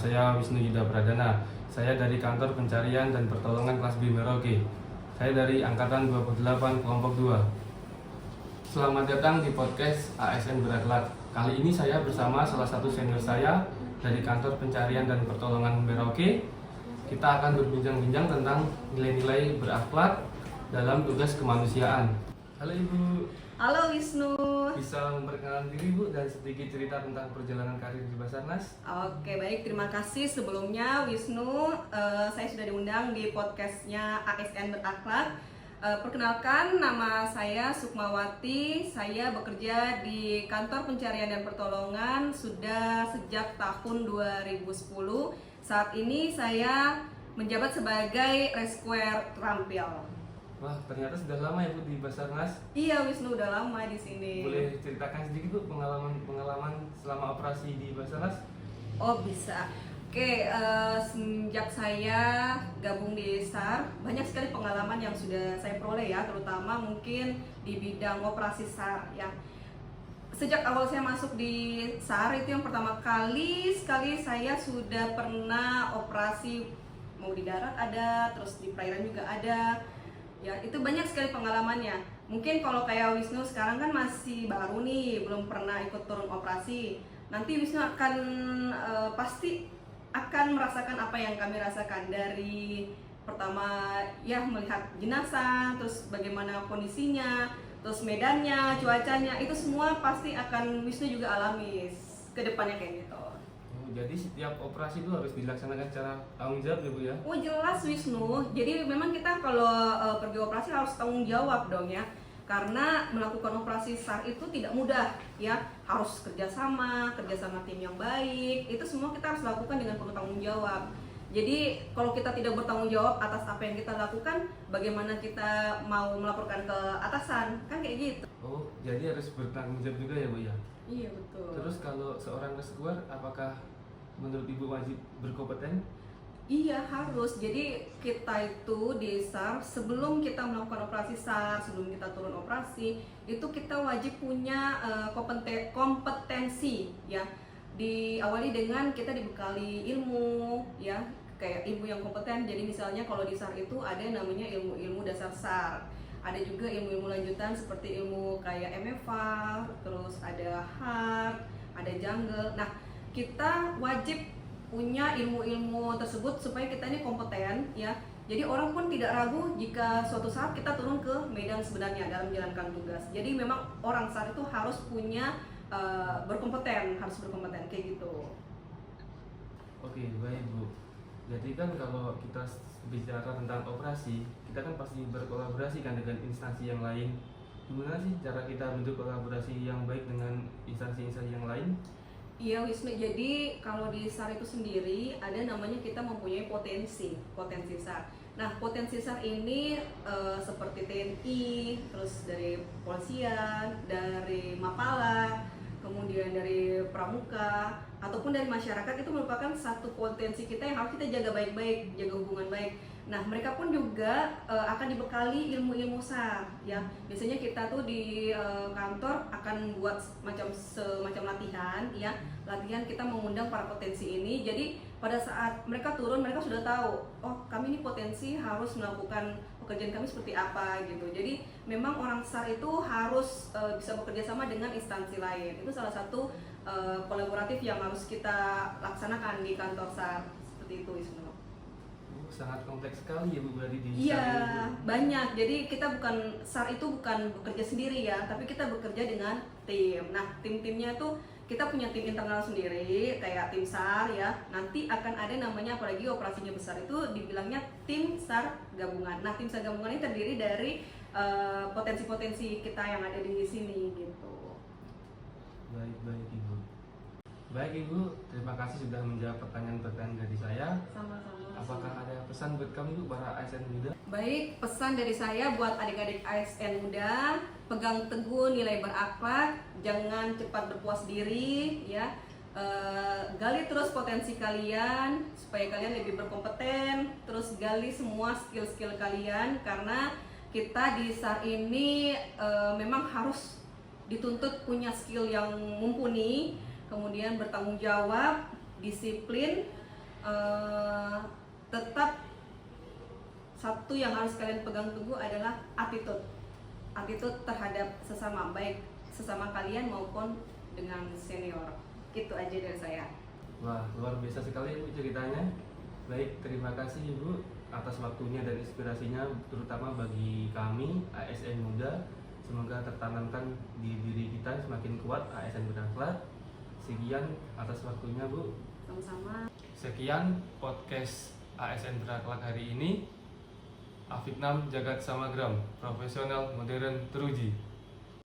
saya Wisnu Yuda Pradana. Saya dari Kantor Pencarian dan Pertolongan Kelas B Merauke. Saya dari Angkatan 28 Kelompok 2. Selamat datang di podcast ASN Berakhlak. Kali ini saya bersama salah satu senior saya dari Kantor Pencarian dan Pertolongan Merauke. Kita akan berbincang-bincang tentang nilai-nilai berakhlak dalam tugas kemanusiaan. Halo Ibu. Halo Wisnu. Bisa memperkenalkan diri Bu dan sedikit cerita tentang perjalanan karir di Basarnas? Oke, baik, terima kasih sebelumnya Wisnu. Saya sudah diundang di podcastnya ASN Berakhlak. Perkenalkan, nama saya Sukmawati. Saya bekerja di Kantor Pencarian dan Pertolongan sudah sejak tahun 2010. Saat ini saya menjabat sebagai rescuer terampil. Wah, ternyata sudah lama ya Bu di Basarnas. Iya Wisnu, udah lama di sini. Boleh ceritakan sedikit Bu pengalaman selama operasi di Basarnas? Oh bisa. Oke, semenjak saya gabung di SAR, banyak sekali pengalaman yang sudah saya peroleh ya, terutama mungkin di bidang operasi SAR ya. Sejak awal saya masuk di SAR itu yang pertama kali sekali saya sudah pernah operasi, mau di darat ada, terus di perairan juga ada. Ya, itu banyak sekali pengalamannya. Mungkin kalau kayak Wisnu sekarang kan masih baru nih, belum pernah ikut turun operasi. Nanti Wisnu akan pasti akan merasakan apa yang kami rasakan, dari pertama ya melihat jenazah, terus bagaimana kondisinya, terus medannya, cuacanya, itu semua pasti akan Wisnu juga alami ke depannya kayak gitu. Jadi setiap operasi itu harus dilaksanakan secara tanggung jawab ya Bu ya? Oh jelas Wisnu, jadi memang kita kalau pergi operasi harus tanggung jawab dong ya. Karena melakukan operasi SAR itu tidak mudah ya, harus kerjasama tim yang baik, itu semua kita harus lakukan dengan penuh tanggung jawab. Jadi kalau kita tidak bertanggung jawab atas apa yang kita lakukan, bagaimana kita mau melaporkan ke atasan, kan kayak gitu. Oh, jadi harus bertanggung jawab juga ya Bu ya? Iya betul. Terus kalau seorang rescuer, apakah menurut Ibu wajib berkompeten? Iya harus. Jadi kita itu di SAR sebelum kita melakukan operasi SAR, sebelum kita turun operasi, itu kita wajib punya kompetensi ya. Diawali dengan kita dibekali ilmu ya, kayak ilmu yang kompeten. Jadi misalnya kalau di SAR itu ada yang namanya ilmu-ilmu dasar SAR. Ada juga ilmu-ilmu lanjutan seperti ilmu kayak MFA, terus ada HART, ada jungle. Nah, kita wajib punya ilmu-ilmu tersebut supaya kita ini kompeten ya. Jadi orang pun tidak ragu jika suatu saat kita turun ke medan sebenarnya dalam menjalankan tugas. Jadi memang orang SAR itu harus punya harus berkompeten kayak gitu. Oke, baik Bu. Jadi kan kalau kita bicara tentang operasi, kita kan pasti berkolaborasi kan dengan instansi yang lain. Gimana sih cara kita bentuk kolaborasi yang baik dengan instansi-instansi yang lain? Iya Wisnu, jadi kalau di SAR itu sendiri ada namanya kita mempunyai potensi SAR. Nah potensi SAR ini seperti TNI, terus dari polisian, dari Mapala, kemudian dari Pramuka, ataupun dari masyarakat, itu merupakan satu potensi kita yang harus kita jaga baik-baik, jaga hubungan baik. Nah mereka pun juga akan dibekali ilmu-ilmu SAR ya. Biasanya kita tuh di kantor akan buat semacam latihan ya. Latihan kita mengundang para potensi ini. Jadi pada saat mereka turun, mereka sudah tahu, oh kami ini potensi harus melakukan pekerjaan kami seperti apa gitu. Jadi memang orang SAR itu harus bisa bekerja sama dengan instansi lain. Itu salah satu kolaboratif yang harus kita laksanakan di kantor SAR, seperti itu Wisnu. Sangat kompleks sekali ya Bu berarti di Iya, SAR itu. banyak. Jadi kita SAR itu bukan bekerja sendiri ya, tapi kita bekerja dengan tim. Nah, tim-timnya itu kita punya tim internal sendiri, kayak tim SAR ya. Nanti akan ada namanya, apalagi operasinya besar itu dibilangnya tim SAR gabungan. Nah, tim SAR gabungan ini terdiri dari potensi-potensi kita yang ada di sini gitu. Baik Ibu. Baik Ibu, terima kasih sudah menjawab pertanyaan-pertanyaan dari saya. Sama-sama. Apakah ada pesan buat kami Bu para ASN muda? Baik, pesan dari saya buat adik-adik ASN muda, pegang teguh nilai berakhlak, jangan cepat berpuas diri ya. Gali terus potensi kalian supaya kalian lebih berkompeten, terus gali semua skill-skill kalian, karena kita di SAR ini memang harus dituntut punya skill yang mumpuni, kemudian bertanggung jawab, disiplin, Tetap satu yang harus kalian pegang teguh adalah attitude terhadap sesama, baik sesama kalian maupun dengan senior. Itu aja dari saya. Wah, luar biasa sekali Ibu ceritanya. Baik, terima kasih Ibu atas waktunya dan inspirasinya, terutama bagi kami ASN Muda. Semoga tertanamkan di diri kita semakin kuat ASN berakhlak. Sekian atas waktunya Bu. Sama-sama. Sekian podcast ASN berakhlak hari ini. Afid Nam Jagat Samagram, profesional modern teruji.